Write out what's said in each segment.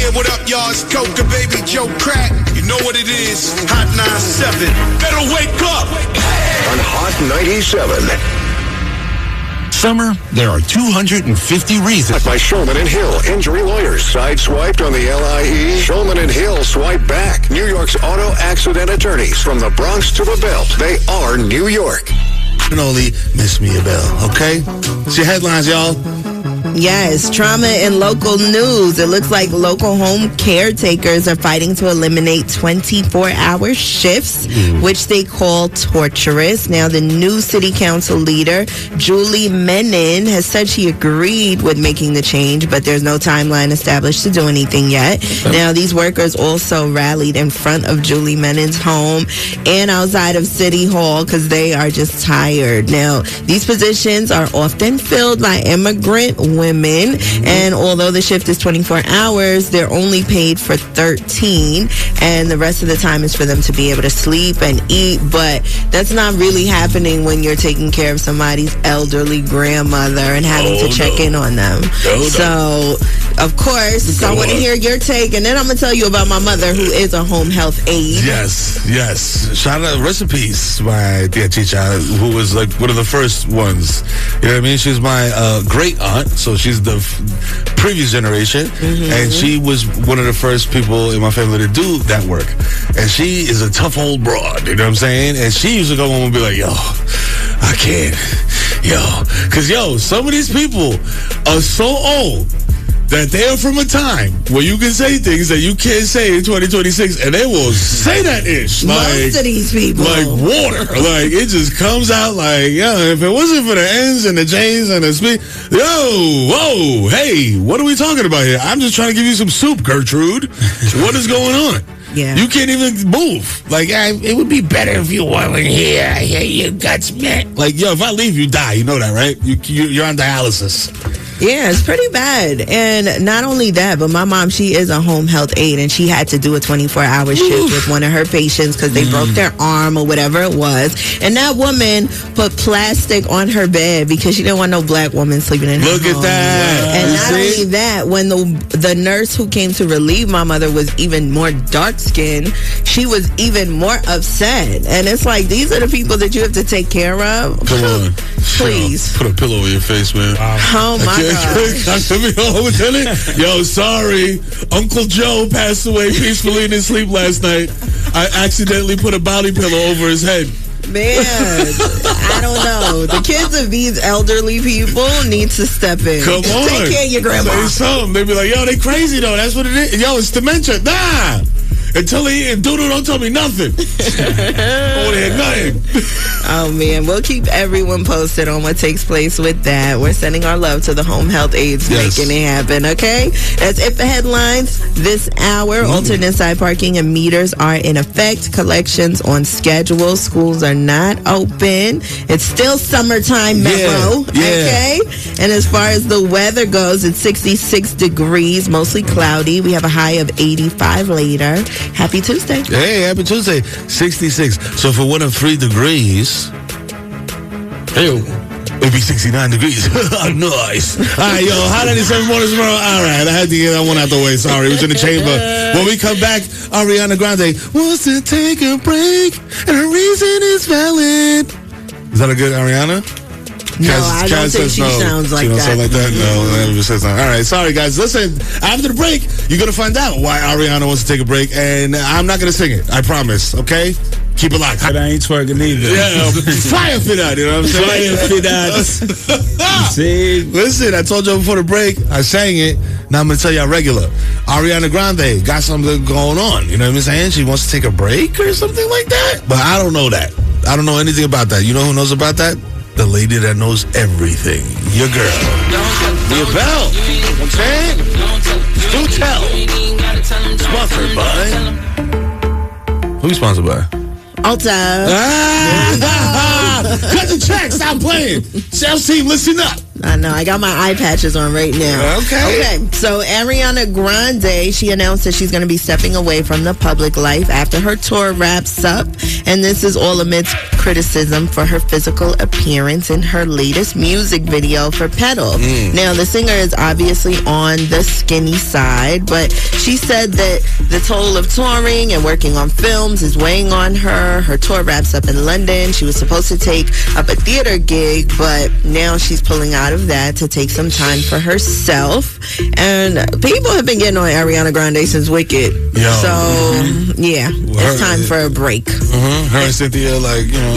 Yeah, what up, y'all? It's Coca Baby Joe Crack. You know what it is. Hot 97. Better wake up. On Hot 97. Summer, there are 250 reasons. By Shulman and Hill, injury lawyers. Sideswiped on the LIE. Shulman and Hill swipe back. New York's auto accident attorneys. From the Bronx to the Belt, they are New York. Only miss me a bell, okay? It's your headlines, y'all. Yes, trauma in local news. It looks like local home caretakers are fighting to eliminate 24-hour shifts, which they call torturous. Now, the new city council leader, Julie Menon, has said she agreed with making the change, but there's no timeline established to do anything yet. Now, these workers also rallied in front of Julie Menon's home and outside of City Hall because they are just tired. Now, these positions are often filled by immigrant women, and although the shift is 24 hours, they're only paid for 13, and the rest of the time is for them to be able to sleep and eat. But that's not really happening when you're taking care of somebody's elderly grandmother and having to check in on them. So, of course, I want to hear your take, and then I'm going to tell you about my mother, who is a home health aide. Yes. Shout out, recipes, my tia Chicha, who was like one of the first ones. You know what I mean? She's my great aunt, so she's the previous generation, and she was one of the first people in my family to do that work. And she is a tough old broad, you know what I'm saying? And she used to go home and be like, yo, I can't. Because, some of these people are so old that they are from a time where you can say things that you can't say in 2026, and they will say that ish. Most of these people. Like water. Like, it just comes out like, if it wasn't for the N's and the J's and the speed, whoa, hey, what are we talking about here? I'm just trying to give you some soup, Gertrude. What is going on? Yeah. You can't even move. Like, it would be better if you weren't here. I hear your guts, man. Like, if I leave, you die. You know that, right? You're on dialysis. Yeah, it's pretty bad. And not only that, but my mom, she is a home health aide, and she had to do a 24-hour shift with one of her patients because they broke their arm or whatever it was. And that woman put plastic on her bed because she didn't want no black woman sleeping in her home. Look at that. And not only that, when the nurse who came to relieve my mother was even more dark-skinned, she was even more upset. And it's like, these are the people that you have to take care of. Come on. Please. Put a pillow on your face, man. Oh, my God. Yo, sorry. Uncle Joe passed away peacefully in his sleep last night. I accidentally put a body pillow over his head. Man, I don't know. The kids of these elderly people need to step in. Come on. Take care of your grandma. Say something. They be like, they crazy, though. That's what it is. Yo, it's dementia. Nah. Until Doodle don't tell me nothing. I want to hear nothing. Oh, man. We'll keep everyone posted on what takes place with that. We're sending our love to the home health aides making it happen, okay? That's it for headlines this hour. Alternate side parking and meters are in effect. Collections on schedule. Schools are not open. It's still summertime, Mero, okay? And as far as the weather goes, it's 66 degrees, mostly cloudy. We have a high of 85 later. Happy Tuesday. Hey, happy Tuesday. 66. So for 1 of 3 degrees, it'd be 69 degrees. Nice. All right, Hot 97 mornings tomorrow. All right, I had to get that one out the way. Sorry, it was in the chamber. When we come back, Ariana Grande wants to take a break, and her reason is valid. Is that a good Ariana? No, I don't think she sounds like that. She don't sound like that? No, never says that. All right, sorry, guys. Listen, after the break, you're going to find out why Ariana wants to take a break, and I'm not going to sing it. I promise, okay? Keep it locked. But I ain't twerking either. Yeah, fire for that, you know what I'm saying? Fire for that. See? Listen, I told you before the break, I sang it. Now I'm going to tell y'all regular. Ariana Grande got something going on. You know what I'm saying? She wants to take a break or something like that. But I don't know that. I don't know anything about that. You know who knows about that? The lady that knows everything. Your girl. Your bell. You know what I'm saying? Do tell. Sponsored by... Who you sponsored by? Ulta. Cut the check. Stop playing. Sales team, listen up. I know. I got my eye patches on right now. Okay. So Ariana Grande, she announced that she's going to be stepping away from the public life after her tour wraps up. And this is all amidst criticism for her physical appearance in her latest music video for Pedal. Now, the singer is obviously on the skinny side, but she said that the toll of touring and working on films is weighing on her. Her tour wraps up in London. She was supposed to take up a theater gig, but now she's pulling out of that to take some time for herself. And people have been getting on Ariana Grande since Wicked. It's time for a break. Her and Cynthia, like, you know,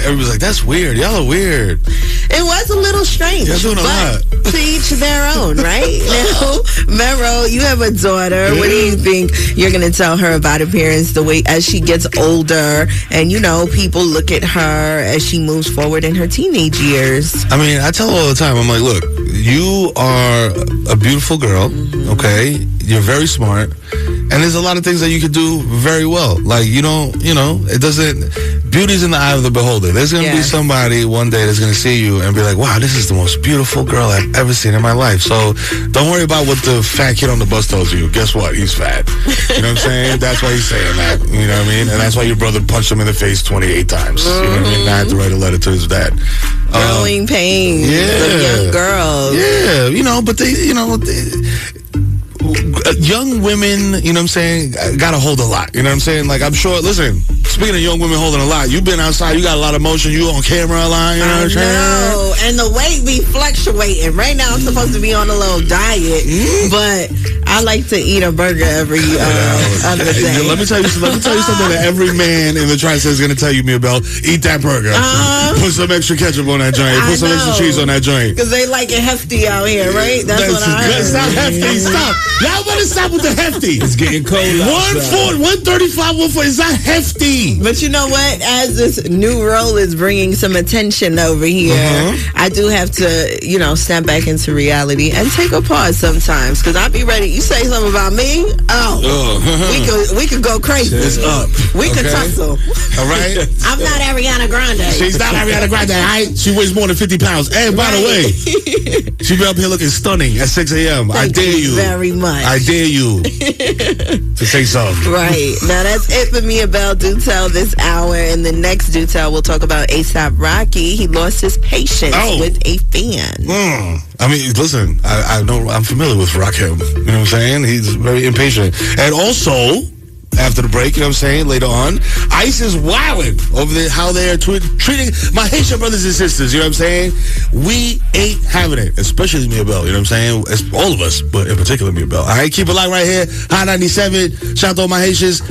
everybody's like, that's weird. Y'all are weird. It was a little strange. You're doing a lot. To each their own, right? Now, Mero, you have a daughter. What do you think you're going to tell her about appearance the way as she gets older and, you know, people look at her as she moves forward in her teenage years? I mean, I tell her all the time, I'm like, look, you are a beautiful girl, okay? You're very smart. And there's a lot of things that you could do very well. Like, you don't, you know, it doesn't, beauty's in the eye of the beholder. There's going to be somebody one day that's going to see you and be like, wow, this is the most beautiful girl I've ever seen in my life. So don't worry about what the fat kid on the bus tells you. Guess what? He's fat. You know what I'm saying? That's why he's saying that. You know what I mean? And that's why your brother punched him in the face 28 times. You know what I mean? I had to write a letter to his dad. Growing pains of young girls. Yeah, you know, but they, you know, young women, you know what I'm saying, gotta hold a lot. You know what I'm saying? Like, I'm sure, listen, speaking of young women holding a lot, you've been outside, you got a lot of motion, you on camera a lot, you know what I'm saying? And the weight be fluctuating. Right now, I'm supposed to be on a little diet, but I like to eat a burger every other day. Let me tell you something that every man in the Tri-State is going to tell you, Mia Bell. Eat that burger. Put some extra ketchup on that joint. Put some extra cheese on that joint. Because they like it hefty out here, right? That's what I heard. It's not hefty. Stop. Y'all better stop with the hefty. It's getting cold. 140, 135, 140. It's not hefty. But you know what? As this new role is bringing some attention over here, I do have to, you know, snap back into reality and take a pause sometimes. Because I'll be ready. You say something about me? We could go crazy. It's up. We could tussle. All right? I'm not Ariana Grande. She's not Ariana Grande. She weighs more than 50 pounds. And by the way, she be up here looking stunning at 6 a.m. I dare you. Very much. I dare you to say something. Right. Now, that's it for Mia Bell Do Tell this hour. In the next Do Tell, we'll talk about A$AP Rocky. He lost his patience with a fan. I mean, listen, I know I'm familiar with Rakim. You know what I'm saying? He's very impatient. And also, after the break, you know what I'm saying, later on, ICE is wilding over how they're treating my Haitian brothers and sisters. You know what I'm saying? We ain't having it, especially Mia Bell. You know what I'm saying? It's all of us, but in particular Mia Bell. All right, keep it locked right here. Hot 97. Shout out to all my Haitians.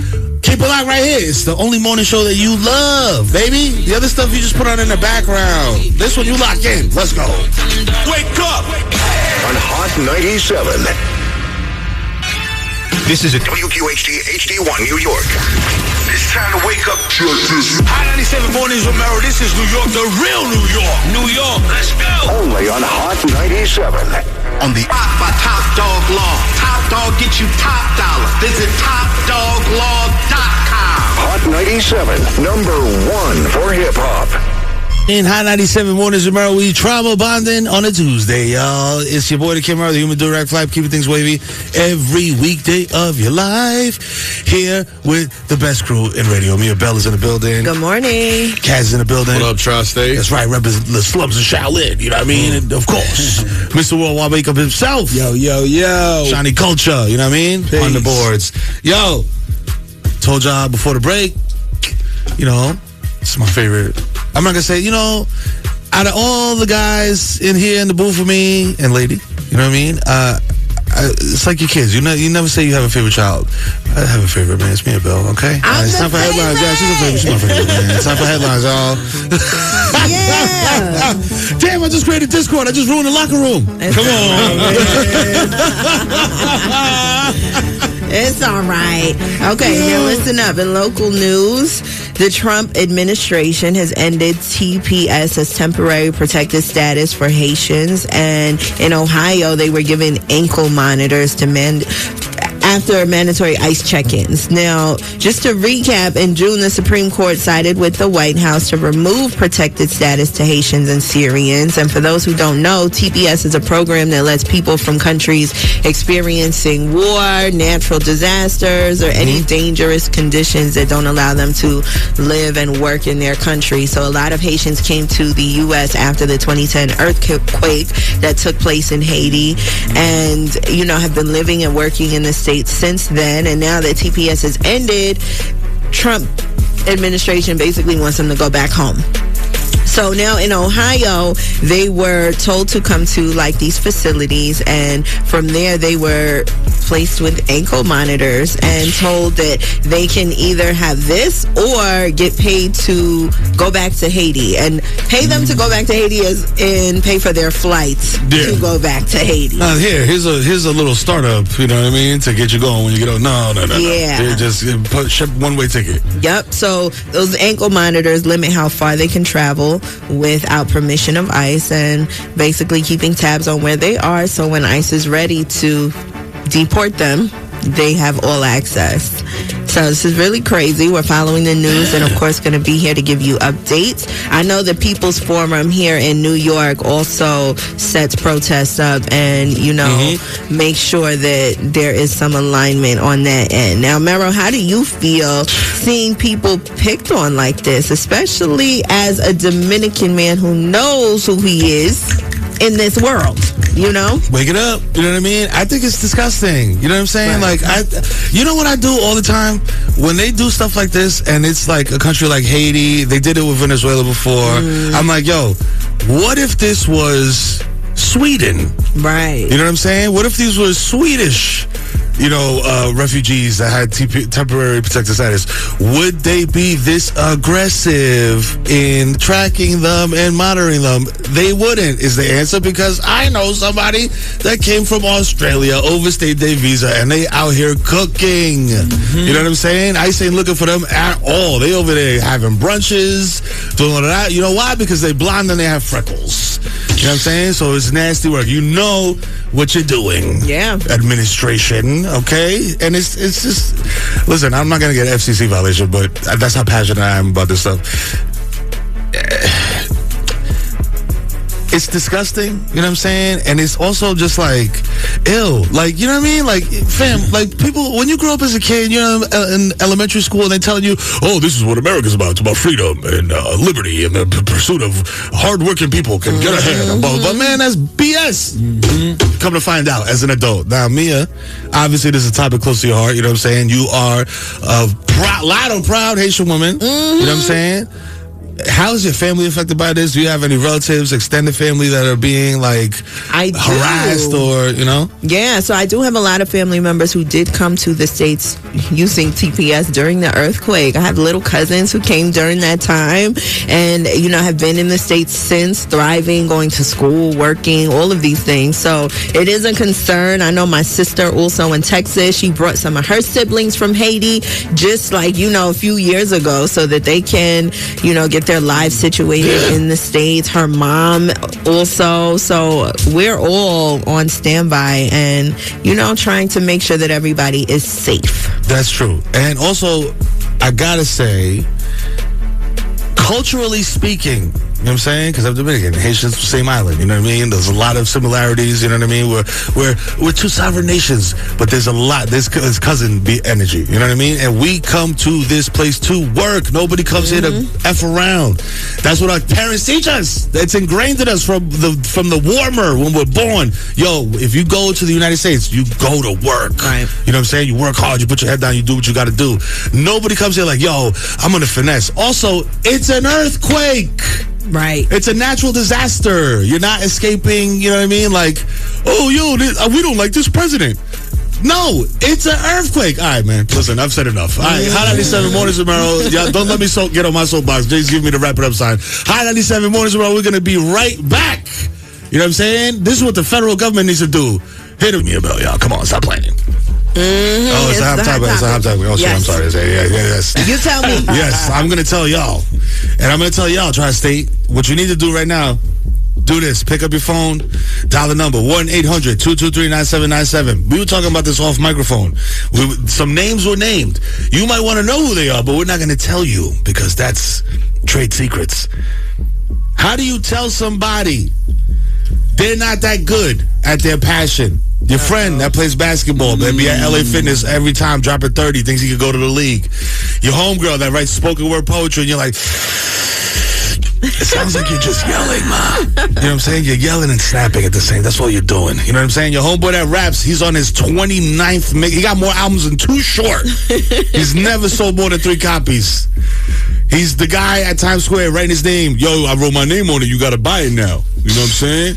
Keep it locked right here. It's the only morning show that you love, baby. The other stuff you just put on in the background. This one you lock in. Let's go. Wake up! On Hot 97. This is a WQHD HD1 New York. It's time to wake up. Hot 97 mornings with Mero. This is New York, the real New York. New York, let's go. Only on Hot 97. on the by Top Dog Law. Top Dog get you top dollar. Visit TopDogLaw.com. Hot 97, number one for hip hop. In Hot 97 mornings with Mero, we trauma bonding on a Tuesday, y'all. It's your boy, the Kim Mero, the human direct fly, keeping things wavy every weekday of your life. Here with the best crew in radio. Mia Bell is in the building. Good morning. Kaz is in the building. What up, Tri-State? That's right, represent the slums of Shaolin, you know what I mean? And of course, Mr. Worldwide Makeup himself. Yo. Shiny Culture, you know what I mean? Peace. On the boards. Yo, told y'all before the break, you know, it's my favorite. I'm not going to say, you know, out of all the guys in here in the booth with me and lady, you know what I mean? It's like your kids. You never say you have a favorite child. I have a favorite, man. It's Mia Bell, okay? It's time for headlines, y'all. She's a favorite. She's my favorite, man. It's time for headlines, y'all. Yeah. Damn, I just created Discord. I just ruined the locker room. Come on. It's all right. Okay, now listen up. In local news, the Trump administration has ended TPS as temporary protected status for Haitians. And in Ohio, they were given ankle monitors to after mandatory ICE check-ins. Now, just to recap, in June, the Supreme Court sided with the White House to remove protected status to Haitians and Syrians. And for those who don't know, TPS is a program that lets people from countries experiencing war, natural disasters, or any dangerous conditions that don't allow them to live and work in their country. So a lot of Haitians came to the U.S. after the 2010 earthquake that took place in Haiti, and have been living and working in the States since then. And now that TPS has ended, Trump administration basically wants them to go back home. So now in Ohio, they were told to come to these facilities, and from there they were placed with ankle monitors and told that they can either have this or get paid to go back to Haiti, and pay them to go back to Haiti as in pay for their flights to go back to Haiti. Here's a little startup, you know what I mean, to get you going when you get on. No. Yeah. They just ship one-way ticket. Yep. So those ankle monitors limit how far they can travel without permission of ICE, and basically keeping tabs on where they are, so when ICE is ready to deport them, they have all access. So this is really crazy. We're following the news, and of course going to be here to give you updates. I know the People's Forum here in New York also sets protests up and make sure that there is some alignment on that end. Now, Mero, how do you feel seeing people picked on like this, especially as a Dominican man who knows who he is in this world? Wake it up. You know what I mean? I think it's disgusting. You know what I'm saying? Right. You know what I do all the time? When they do stuff like this, and it's like a country like Haiti, they did it with Venezuela before. I'm like, yo, what if this was Sweden? Right. You know what I'm saying? What if these were Swedish, refugees that had temporary protected status? Would they be this aggressive in tracking them and monitoring them? They wouldn't, is the answer, because I know somebody that came from Australia, overstayed their visa, and they out here cooking. You know what I'm saying? I ain't looking for them at all. They over there having brunches, doing all of that. You know why? Because they blonde and they have freckles. You know what I'm saying? So it's nasty work. You know what you're doing. Yeah. Administration, okay? And it's just, listen, I'm not going to get an FCC violation, but that's how passionate I am about this stuff. It's disgusting, you know what I'm saying? And it's also just ill. You know what I mean? Fam, people, when you grow up as a kid, in elementary school, and they're telling you, oh, this is what America's about. It's about freedom and liberty and the pursuit of hardworking people can get ahead. And blah, blah, blah. Man, that's BS. Come to find out as an adult. Now, Mia, obviously this is a topic close to your heart, you know what I'm saying? You are a proud Haitian woman, you know what I'm saying? How is your family affected by this? Do you have any relatives, extended family that are being harassed or, Yeah, so I do have a lot of family members who did come to the States using TPS during the earthquake. I have little cousins who came during that time and, have been in the States since, thriving, going to school, working, all of these things. So it is a concern. I know my sister also in Texas, she brought some of her siblings from Haiti just a few years ago so that they can, get their lives situated in the States. Her mom also. So we're all on standby and, trying to make sure that everybody is safe. That's true. And also, I gotta say, culturally speaking, you know what I'm saying? Because I'm Dominican. Haitians, same island. You know what I mean? There's a lot of similarities. You know what I mean? We're two sovereign nations, but there's a lot. There's cousin energy. You know what I mean? And we come to this place to work. Nobody comes here to F around. That's what our parents teach us. It's ingrained in us from the warmer when we're born. Yo, if you go to the United States, you go to work. Right. You know what I'm saying? You work hard. You put your head down. You do what you got to do. Nobody comes here yo, I'm going to finesse. Also, it's an earthquake. Right. It's a natural disaster. You're not escaping, you know what I mean? We don't like this president. No, it's an earthquake. All right, man. Listen, I've said enough. All right, Hot 97 Mornings with Mero. Y'all, don't let me get on my soapbox. Jay's giving me the wrap it up sign. Hot 97 Mornings with Mero. We're going to be right back. You know what I'm saying? This is what the federal government needs to do. Hit me a bell, y'all. Come on, stop playing. Oh, it's a hot topic. It's a hot topic. Oh, yes. shit, I'm sorry. Yes. You tell me. Yes, I'm going to tell y'all. And I'm going to tell y'all, Tri-State, what you need to do right now, do this. Pick up your phone, dial the number 1-800-223-9797. We were talking about this off microphone. Some names were named. You might want to know who they are, but we're not going to tell you because that's trade secrets. How do you tell somebody they're not that good at their passion? Your friend that plays basketball, that be at LA Fitness every time, dropping 30, thinks he could go to the league. Your homegirl that writes spoken word poetry, and you're like, it sounds like you're just yelling, ma. You know what I'm saying? You're yelling and snapping at the same. That's all you're doing. You know what I'm saying? Your homeboy that raps, he's on his 29th. He got more albums than Too Short. He's never sold more than 3 copies. He's the guy at Times Square writing his name. Yo, I wrote my name on it. You got to buy it now. You know what I'm saying?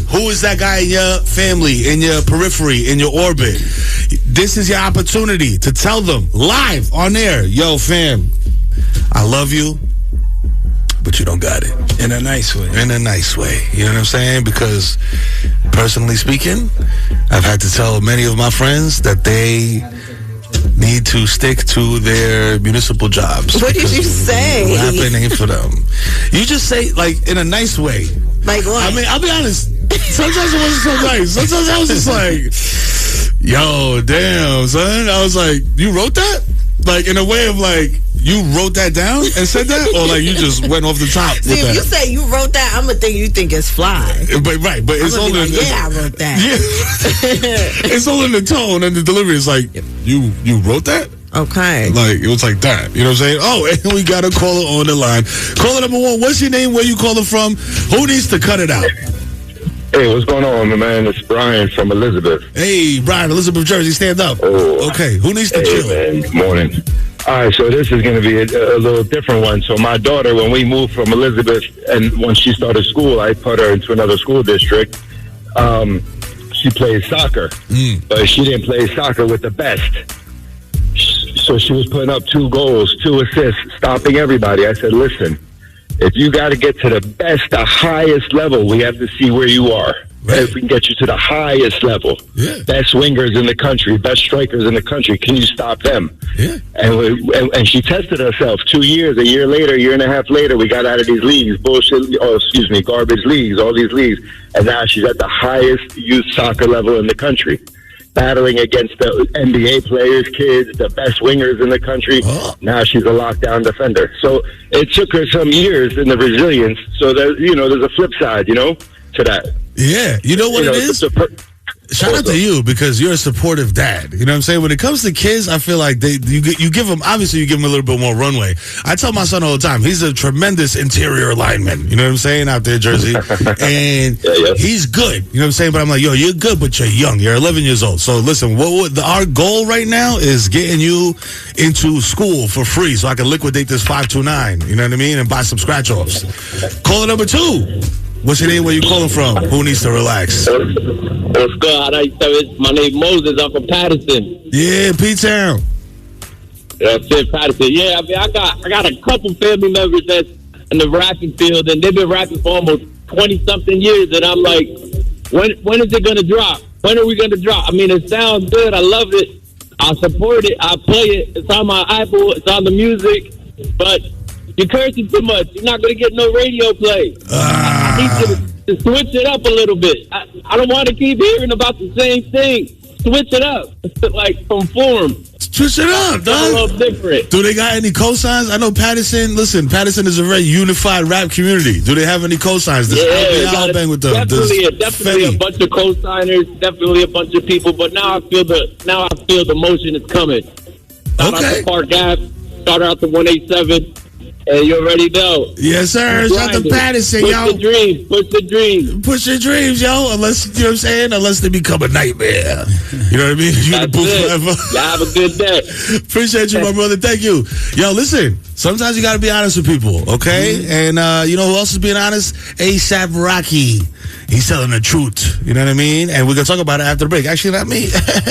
Who is that guy in your family, in your periphery, in your orbit? This is your opportunity to tell them live on air, yo, fam, I love you, but you don't got it. In a nice way. In a nice way. You know what I'm saying? Because personally speaking, I've had to tell many of my friends that they need to stick to their municipal jobs. What did you say? Rapping ain't for them. You just say, like, in a nice way. Like what? I mean, I'll be honest. Sometimes it wasn't so nice. Sometimes I was just like, yo, damn, son. I was like, you wrote that? Like, in a way of like, you wrote that down and said that? Or like, you just went off the top? See, if you say you wrote that, I'm going to think you think it's fly. But it's all in I wrote that. Yeah. It's all in the tone and the delivery. It's like, you wrote that? Okay. Like, it was like that. You know what I'm saying? Oh, and we got a caller on the line. Caller number 1, what's your name? Where you calling from? Who needs to cut it out? Hey, what's going on, my man? It's Brian from Elizabeth. Hey, Brian, Elizabeth, Jersey, stand up. Oh. Okay, who needs to chill? Man, good morning. All right, so this is going to be a little different one. So my daughter, when we moved from Elizabeth, and when she started school, I put her into another school district. She plays soccer, but she didn't play soccer with the best. So she was putting up 2 goals, 2 assists, stopping everybody. I said, listen, if you got to get to the best, the highest level, we have to see where you are. Right. If we can get you to the highest level, best wingers in the country, best strikers in the country, can you stop them? Yeah. And she tested herself 2 years, a year later, 1.5 years later, we got out of these leagues, garbage leagues, all these leagues. And now she's at the highest youth soccer level in the country, battling against the NBA players, kids, the best wingers in the country. Oh. Now she's a lockdown defender. So it took her some years in the resilience. So there's a flip side, to that. Yeah. You know what it is? Shout out to you because you're a supportive dad. You know what I'm saying? When it comes to kids, I feel like you give them a little bit more runway. I tell my son all the time, he's a tremendous interior lineman. You know what I'm saying? Out there, Jersey. And he's good. You know what I'm saying? But I'm like, yo, you're good, but you're young. You're 11 years old. So listen, our goal right now is getting you into school for free so I can liquidate this 529. You know what I mean? And buy some scratch-offs. Caller number 2. What's your name? Where you calling from? Who needs to relax? What's good? My name Moses. I'm from Patterson. Yeah, P-Town. That's it, Patterson. Yeah, I mean, I got a couple family members that's in the rapping field, and they've been rapping for almost 20-something years, and I'm like, when is it going to drop? When are we going to drop? I mean, it sounds good. I love it. I support it. I play it. It's on my Apple. It's on the music. But you're cursing too much. You're not going to get no radio play. I need you to switch it up a little bit. I don't want to keep hearing about the same thing. Switch it up. Like, from form. Switch it up, dog. A little different. Do they got any cosigns? I know Patterson. Listen, Patterson is a very unified rap community. Do they have any cosigns? I'll bang with them. Definitely a bunch of cosigners. Definitely a bunch of people. But now I feel the motion is coming. Shout out to Park Ave. Shout out to 187. And you already know. Yes, sir. Shout out to Patterson, yo. Push the dreams. Push your dreams, yo. Unless, you know what I'm saying? Unless they become a nightmare. You know what I mean? You in the booth forever. Y'all have a good day. Appreciate you, my brother. Thank you. Yo, listen. Sometimes you got to be honest with people, okay? Mm-hmm. And you know who else is being honest? A$AP Rocky. He's telling the truth. You know what I mean? And we're going to talk about it after the break. Actually, not me.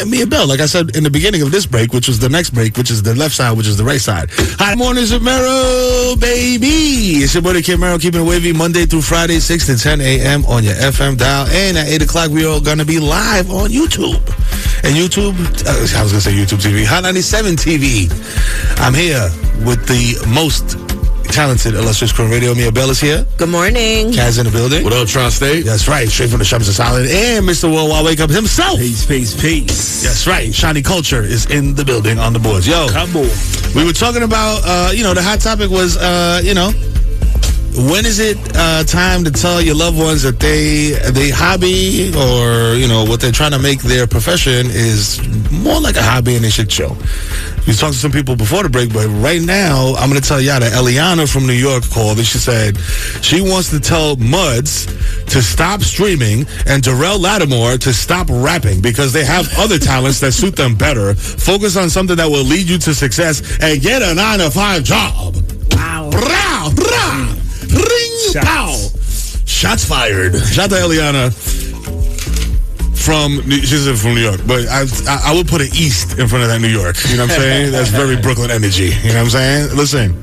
Me and Bell. Like I said in the beginning of this break, which was the next break, which is the left side, which is the right side. Hi, mornings with Mero, baby. It's your boy, Kid Mero, keeping it wavy Monday through Friday, 6 to 10 a.m. on your FM dial. And at 8 o'clock, we are going to be live on YouTube. And YouTube, I was going to say YouTube TV, Hot 97 TV. I'm here with the most talented, illustrious crew on radio. Mia Bell is here. Good morning. Kaz in the building. What up, Tri-State? That's right. Straight from the Shubbs of Solid. And Mr. Worldwide Wake Up himself. Peace. That's right. Shiny Culture is in the building on the boards. Yo. Come on. We were talking about, the hot topic was, when is it time to tell your loved ones that they hobby or, what they're trying to make their profession is more like a hobby and they should chill. We talked to some people before the break, but right now, I'm going to tell y'all that Eliana from New York called and she said she wants to tell Muds to stop streaming and Darrell Lattimore to stop rapping because they have other talents that suit them better. Focus on something that will lead you to success and get a 9-to-5 job. Wow. Rah, rah. Ring, pow. Shots fired. Shout to Eliana she's from New York, but I would put an East in front of that New York. You know what I'm saying? That's very Brooklyn energy. You know what I'm saying? Listen,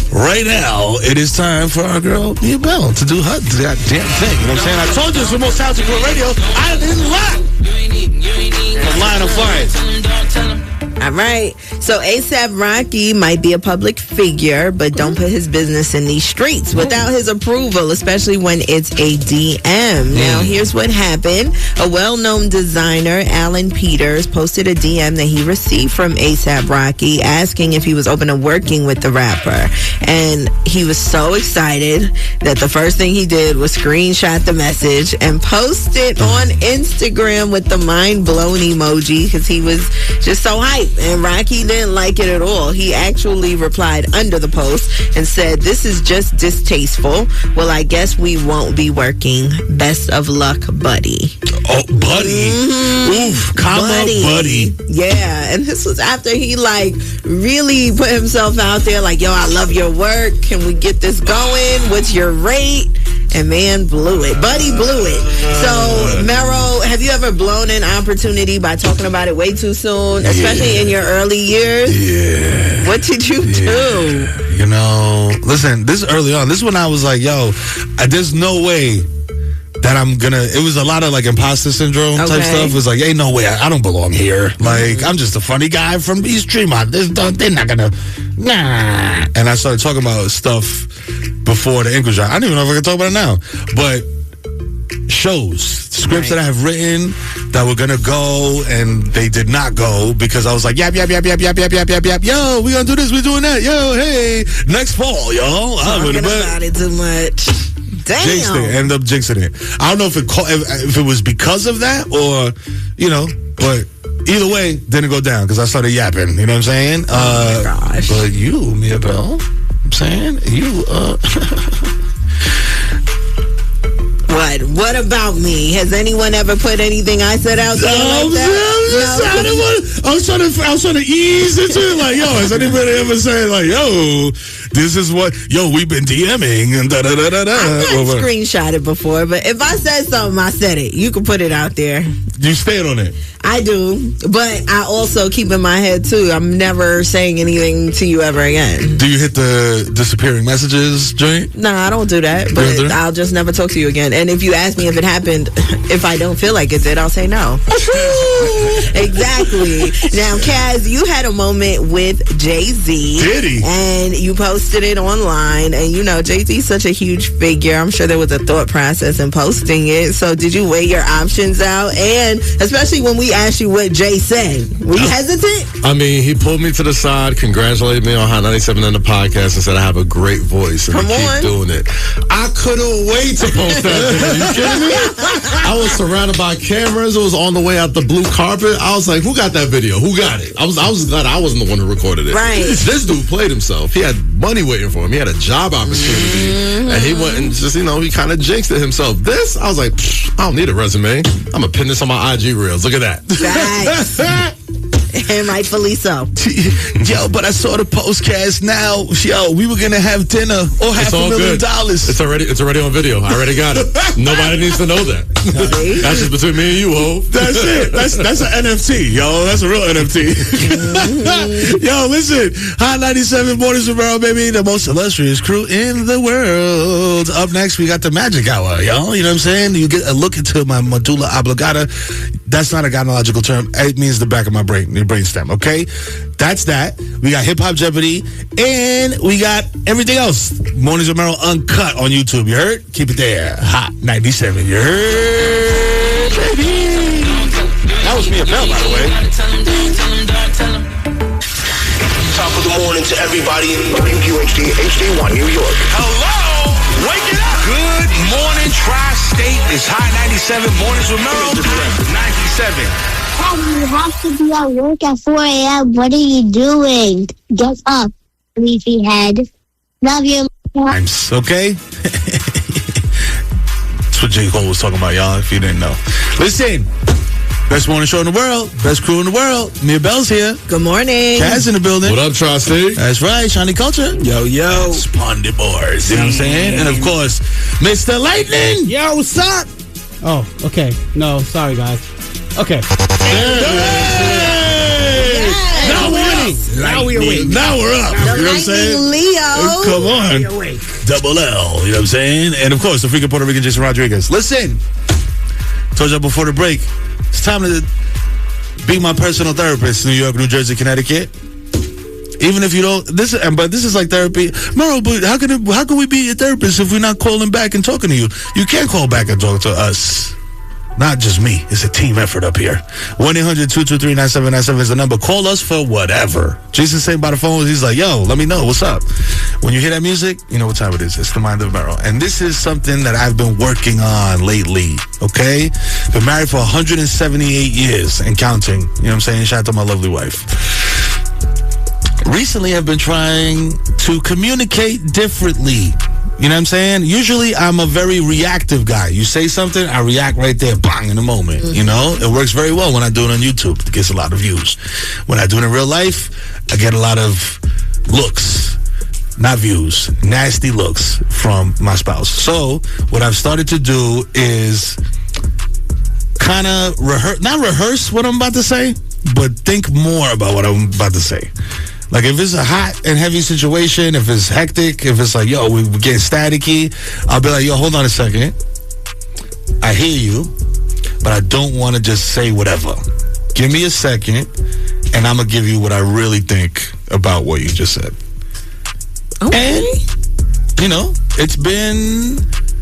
right now, it is time for our girl, Mia Bell, to do her damn thing. You know what I'm saying? I told you it's the most talented crew on radio. I didn't lie. I'm lying, I'm flying. All right. So ASAP Rocky might be a public figure, but don't put his business in these streets without his approval, especially when it's a DM. Now, here's what happened. A well-known designer, Alan Peters, posted a DM that he received from ASAP Rocky asking if he was open to working with the rapper. And he was so excited that the first thing he did was screenshot the message and post it on Instagram with the mind-blown emoji because he was just so hyped. And Rocky didn't like it at all. He actually replied under the post and said, "This is just distasteful. Well, I guess we won't be working. Best of luck, buddy." Oh, buddy. Oof, comma, buddy. Yeah, and this was after he really put himself out there yo, I love your work. Can we get this going? What's your rate? And man blew it. Buddy blew it. So, Mero, have you ever blown an opportunity by talking about it way too soon, especially in your early years? Yeah. What did you do? Listen, this is early on. This is when I was like, yo, there's no way that I'm gonna, it was a lot of imposter syndrome type stuff. It was ain't no way, I don't belong here. I'm just a funny guy from East Tremont. They're not gonna, nah. And I started talking about stuff before the English. I don't even know if I can talk about it now. But scripts that I have written that were gonna go and they did not go because I was like, yap. Yo, we gonna do this, we doing that. Yo, hey, next fall, yo. Talking about it too much. Damn. Jinxed it. Ended up jinxing it. I don't know if it was because of that or, but either way, didn't go down because I started yapping. You know what I'm saying? Oh my gosh. But you, Mia Bell, I'm saying, What about me? Has anyone ever put anything I said out there like that? I was trying to ease into it. Has anybody ever said, yo, this is what, we've been DMing and da-da-da-da-da. I've screenshot it before, but if I said something, I said it. You can put it out there. You stand on it? I do, but I also keep in my head, too, I'm never saying anything to you ever again. Do you hit the disappearing messages joint? No, I don't do that, but I'll just never talk to you again. And if you ask me if it happened, if I don't feel like it did, I'll say no. Exactly. Now, Kaz, you had a moment with Jay-Z. Did he? And you posted it online. And, Jay-Z's such a huge figure. I'm sure there was a thought process in posting it. So did you weigh your options out? And especially when we asked you what Jay said, were you hesitant? I mean, he pulled me to the side, congratulated me on Hot 97 and the podcast, and said I have a great voice and keep doing it. I couldn't wait to post that video. You kidding me? I was surrounded by cameras. It was on the way out the blue carpet. I was like, who got that video? Who got it? I was glad I wasn't the one who recorded it. Right. This dude played himself. He had money waiting for him. He had a job opportunity. And he went and just, he kind of jinxed it himself. This, I was like, I don't need a resume. I'm going to pin this on my IG Reels. Look at that. Facts. And rightfully so. Yo, but I saw the postcast now. Yo, we were going to have dinner or $500,000. It's already on video. I already got it. Nobody needs to know that. That's just between me and you, ho. That's it. That's an NFT, yo. That's a real NFT. Yo, listen. Hot 97 Mornings with Mero, baby. The most illustrious crew in the world. Up next, we got the Magic Hour, yo. You know what I'm saying? You get a look into my medulla oblongata. That's not a gynecological term. It means the back of my brain, your brainstem, okay? That's that. We got Hip Hop Jeopardy, and we got everything else. Mornings with Mero Uncut on YouTube. You heard? Keep it there. Hot 97. You heard? Baby. That was Mia Bell, by the way. Top of the morning to everybody in WQHD HD1 New York. Hello, wake it up. Good morning, Tri-State. It's High 97. Mornings with Mero. 97. You have to be at work at 4 a.m. What are you doing? Get up, sleepyhead. Love you. Times, okay? That's what J. Cole was talking about, y'all, if you didn't know. Listen. Best morning show in the world. Best crew in the world. Mia Bell's here. Good morning. Kaz in the building. What up, Tri-State? That's right. Shiny Culture. Yo. Spondy Boys. You know what I'm saying? And, of course, Mr. Lightning. Yo, what's up? Oh, okay. No, sorry, guys. Okay. Hey! Now we're up. Now we're awake. Now we're up. The You know what I'm saying? Leo. Come on. We're awake. Double L. You know what I'm saying? And, of course, the freaking Puerto Rican Jason Rodriguez. Listen. Told you before the break. It's time to be my personal therapist. New York, New Jersey, Connecticut. Even if you don't, this is like therapy. Mero, but how can we be your therapist if we're not calling back and talking to you? You can't call back and talk to us. Not just me. It's a team effort up here. 1-800-223-9797 is the number. Call us for whatever. Jason said by the phone, he's like, yo, let me know. What's up? When you hear that music, you know what time it is. It's the Mind of Mero. And this is something that I've been working on lately, okay? Been married for 178 years and counting. You know what I'm saying? Shout out to my lovely wife. Recently, I've been trying to communicate differently. You know what I'm saying? Usually, I'm a very reactive guy. You say something, I react right there, bang, in the moment. You know? It works very well when I do it on YouTube. It gets a lot of views. When I do it in real life, I get a lot of looks. Not views. Nasty looks from my spouse. So, what I've started to do is kind of not rehearse what I'm about to say, but think more about what I'm about to say. Like, if it's a hot and heavy situation, if it's hectic, if it's like, yo, we're getting staticky, I'll be like, yo, hold on a second. I hear you, but I don't want to just say whatever. Give me a second, and I'm going to give you what I really think about what you just said. Okay. And, you know, it's been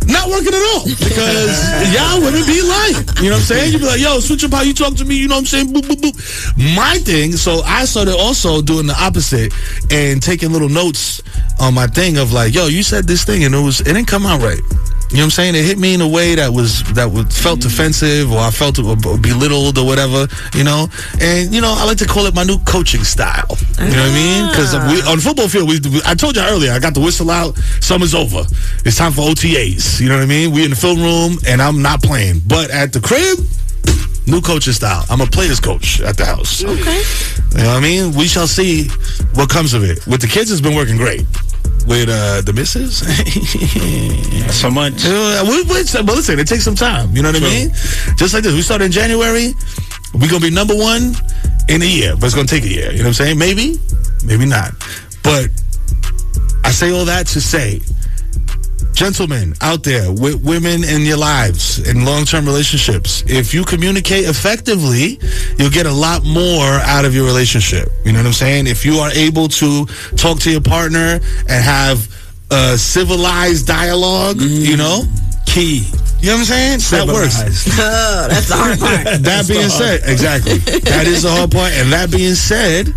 not working at all because y'all women be lying. You know what I'm saying? You be like, yo, switch up how you talk to me. You know what I'm saying? Boop, boop, boop. My thing, so I started also doing the opposite and taking little notes on my thing of like, yo, you said this thing and it didn't come out right. You know what I'm saying? It hit me in a way that felt offensive, or I felt belittled or whatever, you know? And, you know, I like to call it my new coaching style. You know what I mean? Because on the football field, I told you earlier, I got the whistle out, summer's over. It's time for OTAs. You know what I mean? We in the film room, and I'm not playing. But at the crib, new coaching style. I'm a player's coach at the house. Okay. You know what I mean? We shall see what comes of it. With the kids, it's been working great. With the missus, so much. But listen, it takes some time. You know what I mean? Just like this, we started in January. We're gonna be number one in a year, but it's gonna take a year. You know what I'm saying? Maybe not. But I say all that to say, gentlemen out there with women in your lives in long-term relationships, if you communicate effectively, you'll get a lot more out of your relationship. You know what I'm saying? If you are able to talk to your partner and have a civilized dialogue, you know, key. You know what I'm saying? That works. Oh, that's the hard part. That being said, exactly. That is the hard part. And that being said,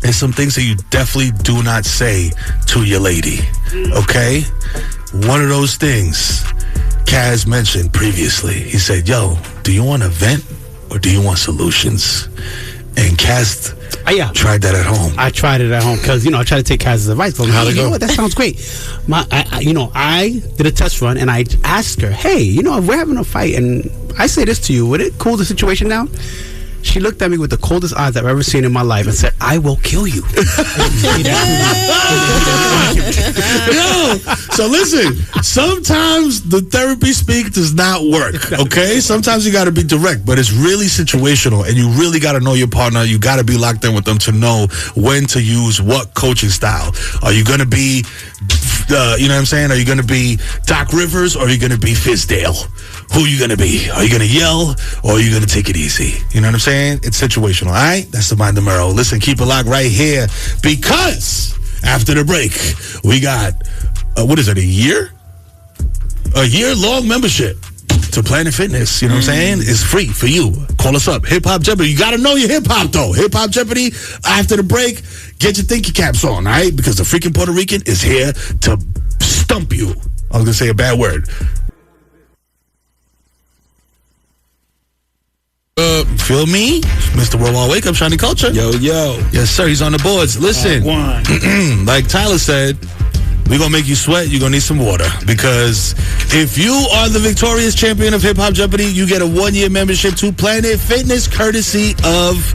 there's some things that you definitely do not say to your lady. Okay? One of those things Kaz mentioned previously. He said, yo, do you want to vent or do you want solutions? And Kaz tried that at home. I tried it at home because, you know, I tried to take Kaz's advice. How'd it go? You know, that sounds great. I did a test run and I asked her, hey, you know, if we're having a fight and I say this to you, would it cool the situation down? She looked at me with the coldest eyes I've ever seen in my life and said, I will kill you. Yo, so listen, sometimes the therapy speak does not work, okay? Sometimes you got to be direct, but it's really situational, and you really got to know your partner. You got to be locked in with them to know when to use what coaching style. Are you going to be, you know what I'm saying? Are you going to be Doc Rivers or are you going to be Fizdale? who you going to be? Are you going to yell or are you going to take it easy? You know what I'm saying? It's situational, all right? That's the Mind of Mero. Listen, keep it locked right here because after the break, we got, what is it, a year? A year-long membership to Planet Fitness. You know what I'm saying? It's free for you. Call us up. Hip Hop Jeopardy. You got to know your hip hop, though. Hip Hop Jeopardy, after the break, get your thinking caps on, all right? Because the freaking Puerto Rican is here to stump you. I was going to say a bad word. Feel me? Mr. Worldwide Wake Up, Shiny Culture. Yo. Yes, sir. He's on the boards. Listen, like Tyler said, we're going to make you sweat. You're going to need some water. Because if you are the victorious champion of Hip Hop Jeopardy, you get a 1-year membership to Planet Fitness courtesy of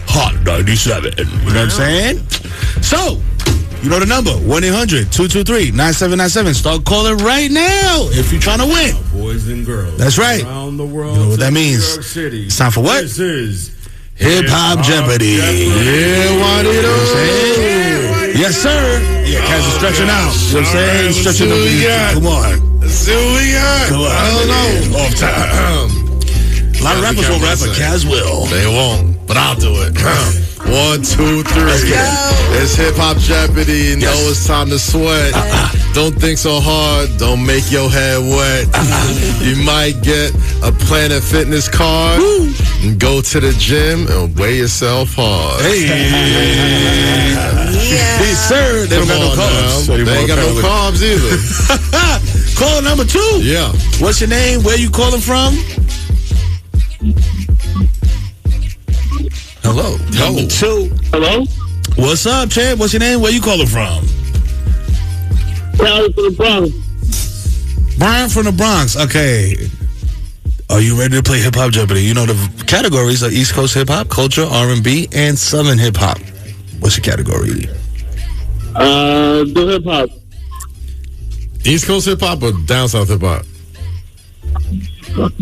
Hot 97. You know what I'm saying? So, you know the number, 1-800-223-9797. Start calling right now if you're trying to win. Boys and girls. That's right. Around the world. You know what that means. New York City. It's time for what? This is Hip Hop Jeopardy. Yeah, why did you? Yes, sir. Yeah, Kaz is stretching out. You know what I'm saying? Stretching the Come on. Let's see what we got. Come on. I don't know. Off time. A lot of rappers won't rap, but Kaz will. They won't, but I'll do it. 1, 2, 3. It's Hip Hop Jeopardy. You know it's time to sweat. Don't think so hard. Don't make your head wet. You might get a Planet Fitness card and go to the gym and weigh yourself hard. Hey, sir. They don't got no carbs. They ain't got no carbs either. Caller number 2. Yeah. What's your name? Where you calling from? Hello. Number 2. Hello? What's up, champ? What's your name? Where you calling from? Brian from the Bronx. Brian from the Bronx. Okay. Are you ready to play Hip Hop Jeopardy? You know the categories are East Coast hip hop, culture, R&B, and Southern hip hop. What's your category? The hip hop. East Coast hip hop or down south hip hop? Come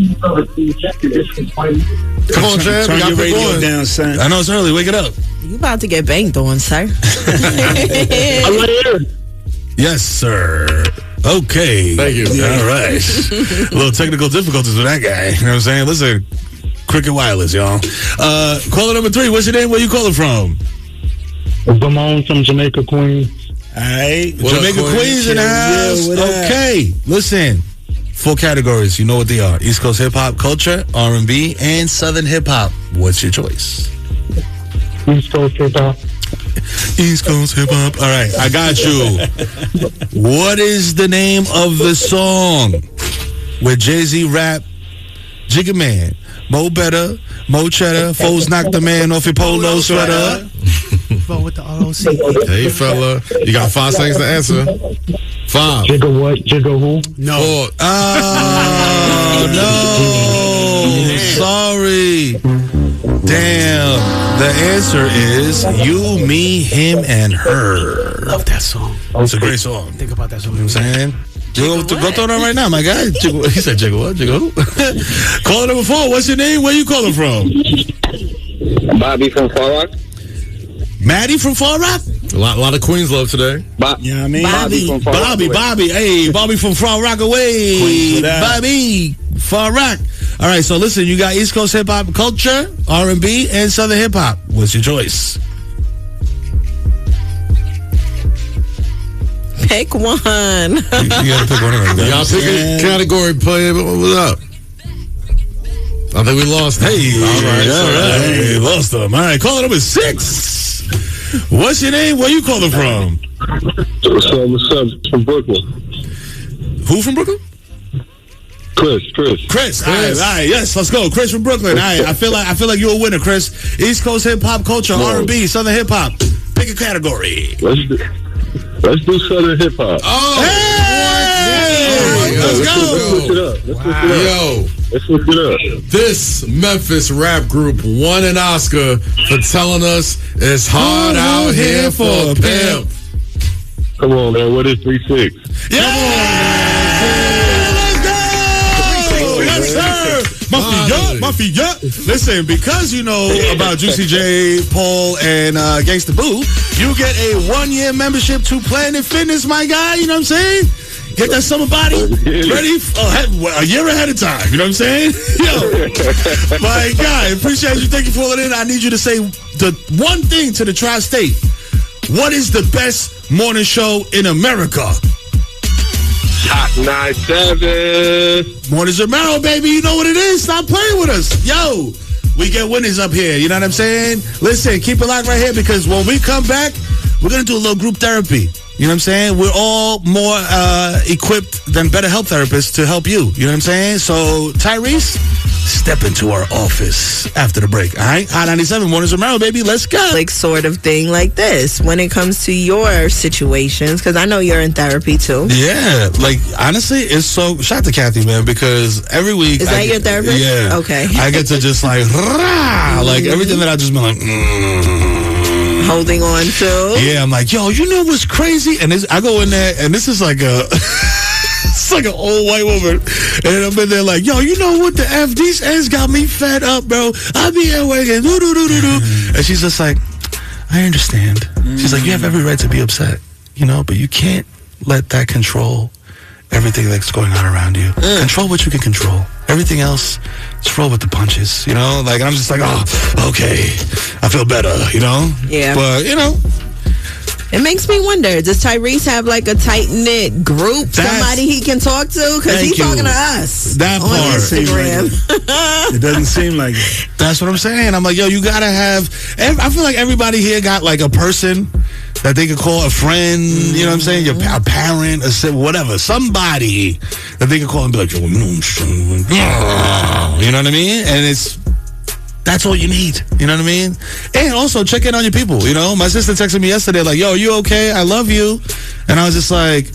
on, Chad. Turn your radio down, son. I know it's early. Wake it up. You about to get banged on, sir. I'm right here. Yes, sir. Okay. Thank you. All right. A little technical difficulties with that guy. You know what I'm saying? Listen, Cricket Wireless, y'all. Caller number 3. What's your name? Where you calling from? Ramon from Jamaica, Queens. All right. Jamaica, Queens in the house. Okay. Listen. 4 categories. You know what they are. East Coast hip hop, culture, R&B, and Southern hip hop. What's your choice? East Coast hip hop. East Coast hip hop. All right, I got you. What is the name of the song where Jay-Z rap Jigga Man, Mo Better, Mo Cheddar, foes knock the man off your polo sweater? With the ROC. Hey, fella. You got 5 seconds to answer. 5. Jigga what? Jigga who? No. 4. Oh, no. Sorry. Damn. The answer is You, Me, Him, and Her. Love that song. It's a great song. Think about that song. You know what I'm saying? Go throw it on right now, my guy. He said Jigga what? Jigga who? Caller number 4. What's your name? Where you calling from? Bobby from Far Rock. Maddie from Far Rock? A lot of Queens love today. You know what I mean? Bobby. Hey, Bobby from Far Rock away. Bobby, Far Rock. All right, so listen, you got East Coast hip hop, culture, R&B, and Southern hip hop. What's your choice? Pick one. You gotta pick one of them. Y'all pick a category, play it. What's up? I think we lost. Hey, all right. Hey, lost them. All right, caller number 6. What's your name? Where you calling from? What's up? From Brooklyn. Who from Brooklyn? Chris. All right, yes, let's go. Chris from Brooklyn. All right, I feel like you're a winner, Chris. East Coast hip hop, culture, R&B, Southern hip hop. Pick a category. Let's do Southern hip hop. Oh, hey! Let's go. Let's switch it up. This Memphis rap group won an Oscar for telling us it's hard out here for a pimp. Come on, man. What is 3-6? Let's go. Mafia. Listen, because you know about Juicy J, Paul, and Gangsta Boo, you get a 1-year membership to Planet Fitness, my guy. You know what I'm saying? Get that summer body ready a year ahead of time. You know what I'm saying? Yo, my guy, appreciate you. Thank you for calling in. I need you to say the one thing to the Tri-State. What is the best morning show in America? Hot 97. Mornings of Mero, baby. You know what it is. Stop playing with us. Yo, we get winners up here. You know what I'm saying? Listen, keep it locked right here because when we come back, we're going to do a little group therapy. You know what I'm saying? We're all more equipped than better health therapists to help you. You know what I'm saying? So, Tyrese, step into our office after the break. All right? Hot 97, Mornings of Mero, baby. Let's go. Like sort of thing like this when it comes to your situations, because I know you're in therapy too. Yeah. Like, honestly, it's so... Shout out to Kathy, man, because every week... Is that your therapist? Yeah. Okay. I get to just like... like, everything that I just been like... holding on to. Yeah, I'm like, yo, you know what's crazy? And I go in there, and this is like it's like an old white woman. And I'm in there like, yo, you know what the F? These ends got me fed up, bro. I be at work and do. And she's just like, I understand. She's like, you have every right to be upset, you know, but you can't let that control everything that's going on around you. Control what you can control. Everything else, just roll with the punches, you know? Like, I'm just like, oh, okay. I feel better, you know? Yeah. But, you know. It makes me wonder, does Tyrese have like a tight-knit group, somebody he can talk to? Because he's talking to us that on part. Instagram. It doesn't seem like it. That's what I'm saying. I'm like, yo, you got to have... I feel like everybody here got like a person that they could call a friend, you know what I'm saying? A parent, whatever. Somebody that they could call and be like, yo, you know what I mean? And that's all you need. You know what I mean? And also check in on your people, you know? My sister texted me yesterday like, yo, you okay? I love you. And I was just like,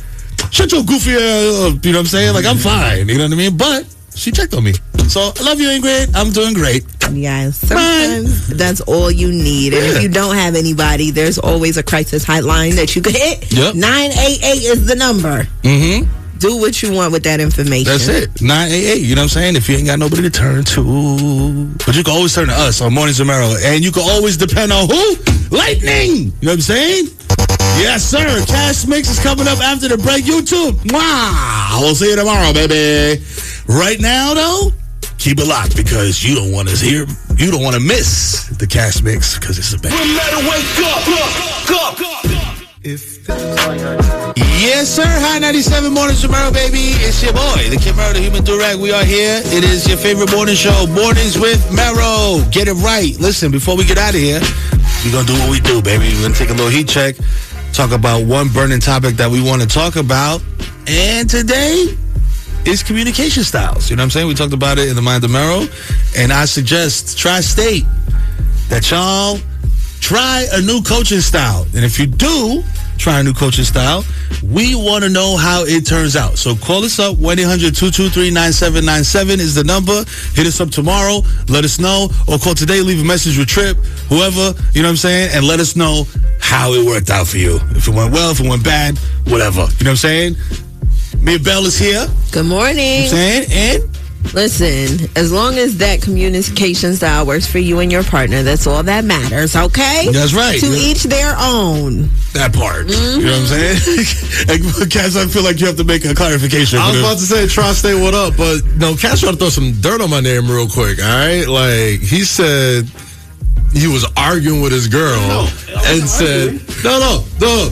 shut your goofy up. You know what I'm saying? Like, I'm fine. You know what I mean? But she checked on me. So, I love you, Ingrid. I'm doing great. Yes. Sometimes that's all you need. And if you don't have anybody, there's always a crisis hotline that you can hit. Yep. 988 is the number. Mm-hmm. Do what you want with that information. That's it. 988. You know what I'm saying? If you ain't got nobody to turn to. But you can always turn to us on Mornings of Mero. And you can always depend on who? Lightning. You know what I'm saying? Yes, sir. Cash Mix is coming up after the break. YouTube. Mwah. We'll see you tomorrow, baby. Right now, though, keep it locked because you don't want to miss the Cash Mix because it's the best. Yes, sir. High 97 Mornings with Mero, baby. It's your boy, the Kid Mero, the Human Durag. We are here. It is your favorite morning show, Mornings with Mero. Get it right. Listen, before we get out of here, we're going to do what we do, baby. We're going to take a little heat check, talk about one burning topic that we want to talk about. And today is communication styles. You know what I'm saying? We talked about it in the Mind of Mero. And I suggest Tri-State that y'all try a new coaching style. And if you do try a new coaching style, we want to know how it turns out. So call us up. 1-800-223-9797 is the number. Hit us up tomorrow. Let us know. Or call today. Leave a message with Trip, whoever, you know what I'm saying? And let us know how it worked out for you. If it went well, if it went bad, whatever. You know what I'm saying? Mia Bell is here. Good morning. You know what I'm saying? And listen, as long as that communication style works for you and your partner, that's all that matters, okay? That's right. To each their own. That part. Mm-hmm. You know what I'm saying? And Cass, I feel like you have to make a clarification. I was about to say, Tri-State, what up? But no, Cass tried to throw some dirt on my name real quick, all right? Like, he said he was arguing with his girl and said, no.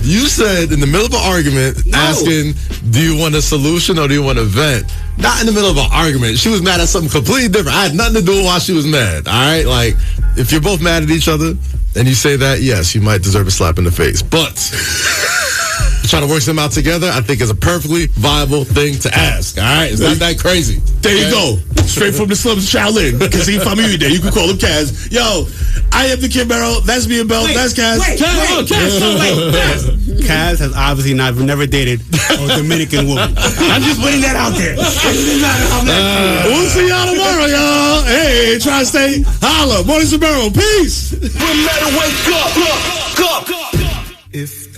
You said in the middle of an argument, asking, do you want a solution or do you want to vent? Not in the middle of an argument. She was mad at something completely different. I had nothing to do with why she was mad, all right? Like, if you're both mad at each other and you say that, yes, you might deserve a slap in the face. But trying to work them out together, I think is a perfectly viable thing to ask, all right? It's not that crazy. There you go. Straight from the slums, Shaolin. Because he family there. You can call him Kaz. Yo, I am the Kid Mero. That's me and Bell. That's Kaz. Kaz has obviously never dated a Dominican woman. I'm just putting that out there. We'll see y'all tomorrow, y'all. Hey, Tri-State. Holla. Mornings with Mero. Peace. We'll let it wake up. If